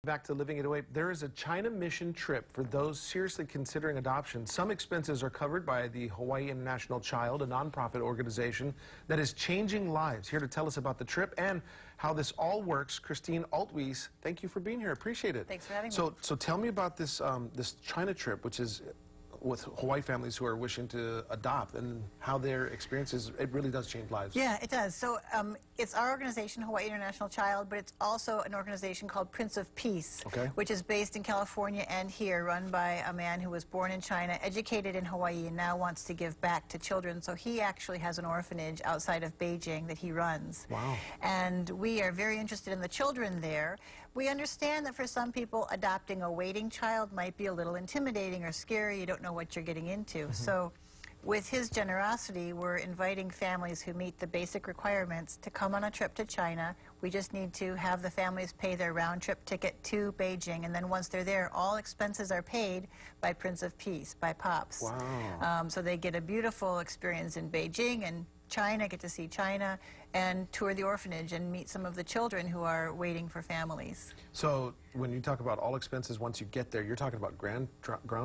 Back to Living It Away, there is a China mission trip for those seriously considering adoption. Some expenses are covered by the Hawaii International Child, a nonprofit organization that is changing lives. Here to tell us about the trip and how this all works, Christine Altwies, thank you for being here. Appreciate it. Thanks for having me. So tell me about this, this China trip, which is with Hawaii families who are wishing to adopt, and how their experiences, it really does change lives. Yeah, it does. So it's our organization, Hawaii International Child, but it's also an organization called Prince of Peace, which is based in California and here, run by a man who was born in China, educated in Hawaii, and now wants to give back to children. So he actually has an orphanage outside of Beijing that he runs. Wow. And we are very interested in the children there. We understand that for some people, adopting a waiting child might be a little intimidating or scary. You don't know what you're getting into. So with his generosity, we're inviting families who meet the basic requirements to come on a trip to China. We just need to have the families pay their round-trip ticket to Beijing, and then once they're there, all expenses are paid by Prince of Peace, by POPs. Wow. So they get a beautiful experience in Beijing and China, get to see China, and tour the orphanage and meet some of the children who are waiting for families. So when you talk about all expenses once you get there, you're talking about ground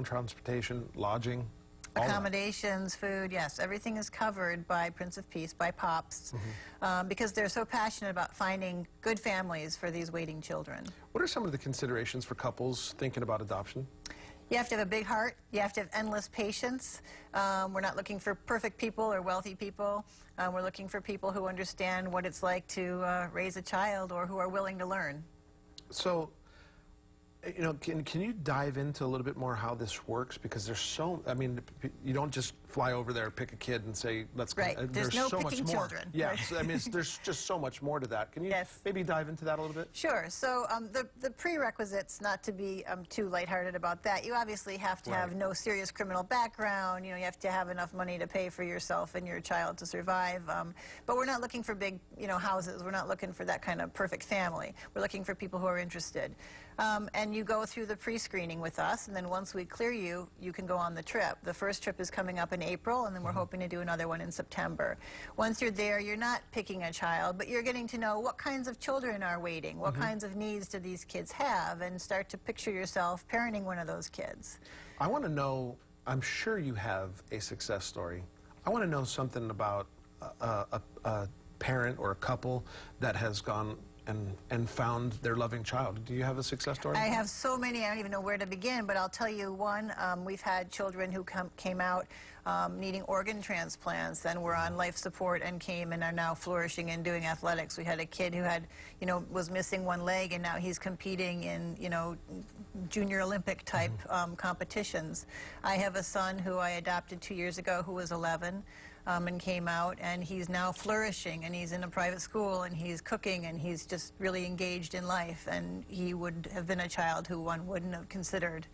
transportation, lodging, accommodations, food, yes, everything is covered by Prince of Peace, by POPs, because they're so passionate about finding good families for these waiting children. What are some of the considerations for couples thinking about adoption? You have to have a big heart. You have to have endless patience. We're not looking for perfect people or wealthy people. We're looking for people who understand what it's like to raise a child, or who are willing to learn. So, you know, can you dive into a little bit more how this works? Because there's so, I mean, you don't just fly over there, pick a kid and say, let's go. Right, there's no so much picking more. children. Yeah, Right. so, I mean, there's just so much more to that. Can you maybe dive into that a little bit? Sure. So the prerequisites, not to be too lighthearted about that, you obviously have to have no serious criminal background. You know, you have to have enough money to pay for yourself and your child to survive. But we're not looking for big, you know, houses. We're not looking for that kind of perfect family. We're looking for people who are interested. And you go through the pre-screening with us, and then once we clear you, you can go on the trip. The first trip is coming up in April, and then we're hoping to do another one in September. Once you're there, you're not picking a child, but you're getting to know what kinds of children are waiting, what kinds of needs do these kids have, and start to picture yourself parenting one of those kids. I want to know, I'm sure you have a success story. I want to know something about a parent or a couple that has gone and found their loving child. Do you have a success story? I have so many, I don't even know where to begin, but I'll tell you one. We've had children who came out needing organ transplants and were on life support and came and are now flourishing and doing athletics. We had a kid who had, you know, was missing one leg, and now he's competing in, you know, junior Olympic type competitions. I have a son who I adopted 2 years ago who was 11. And came out, and he's now flourishing, and he's in a private school, and he's cooking, and he's just really engaged in life, and he would have been a child who one wouldn't have considered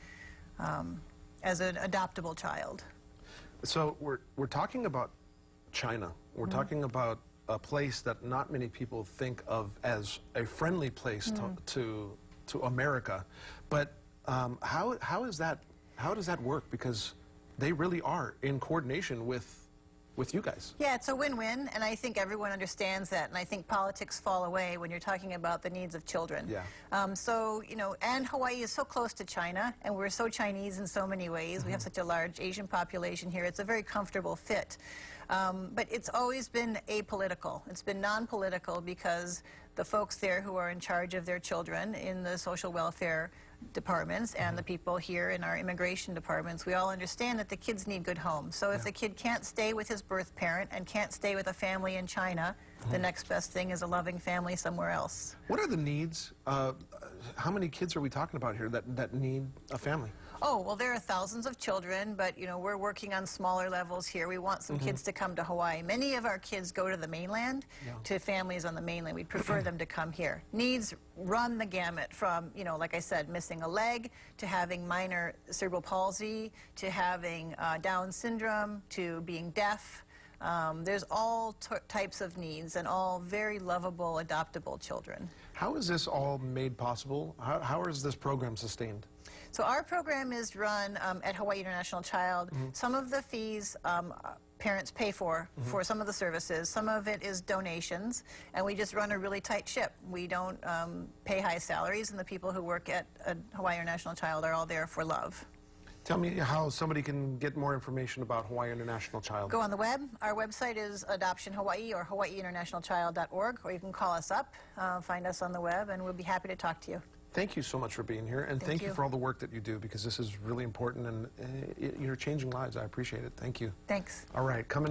as an adoptable child. So we're talking about China. We're talking about a place that not many people think of as a friendly place to America. But how does that work? Because they really are in coordination with you guys. Yeah, it's a win-win, and I think everyone understands that, and I think politics fall away when you're talking about the needs of children. Yeah. So, you know, and Hawaii is so close to China, and we're so Chinese in so many ways. We have such a large Asian population here. It's a very comfortable fit. But it's always been apolitical. It's been non-political because the folks there who are in charge of their children in the social welfare departments and the people here in our immigration departments, we all understand that the kids need good homes. So if the kid can't stay with his birth parent and can't stay with a family in China, the next best thing is a loving family somewhere else. What are the needs? How many kids are we talking about here that need a family? Oh, well, there are thousands of children, but, you know, we're working on smaller levels here. We want some kids to come to Hawaii. Many of our kids go to the mainland, to families on the mainland. We prefer them to come here. Needs run the gamut from, you know, like I said, missing a leg, to having minor cerebral palsy, to having Down syndrome, to being deaf. There's all types of needs, and all very lovable, adoptable children. How is this all made possible? How is this program sustained? So our program is run at Hawaii International Child. Some of the fees parents pay for some of the services. Some of it is donations, and we just run a really tight ship. We don't pay high salaries, and the people who work at Hawaii International Child are all there for love. Tell me how somebody can get more information about Hawaii International Child. Go on the web. Our website is Adoption Hawaii or hawaiiinternationalchild.org, or you can call us up, find us on the web, and we'll be happy to talk to you. Thank you so much for being here, and thank you for all the work that you do, because this is really important, and you're changing lives. I appreciate it. Thank you. Thanks. All right, coming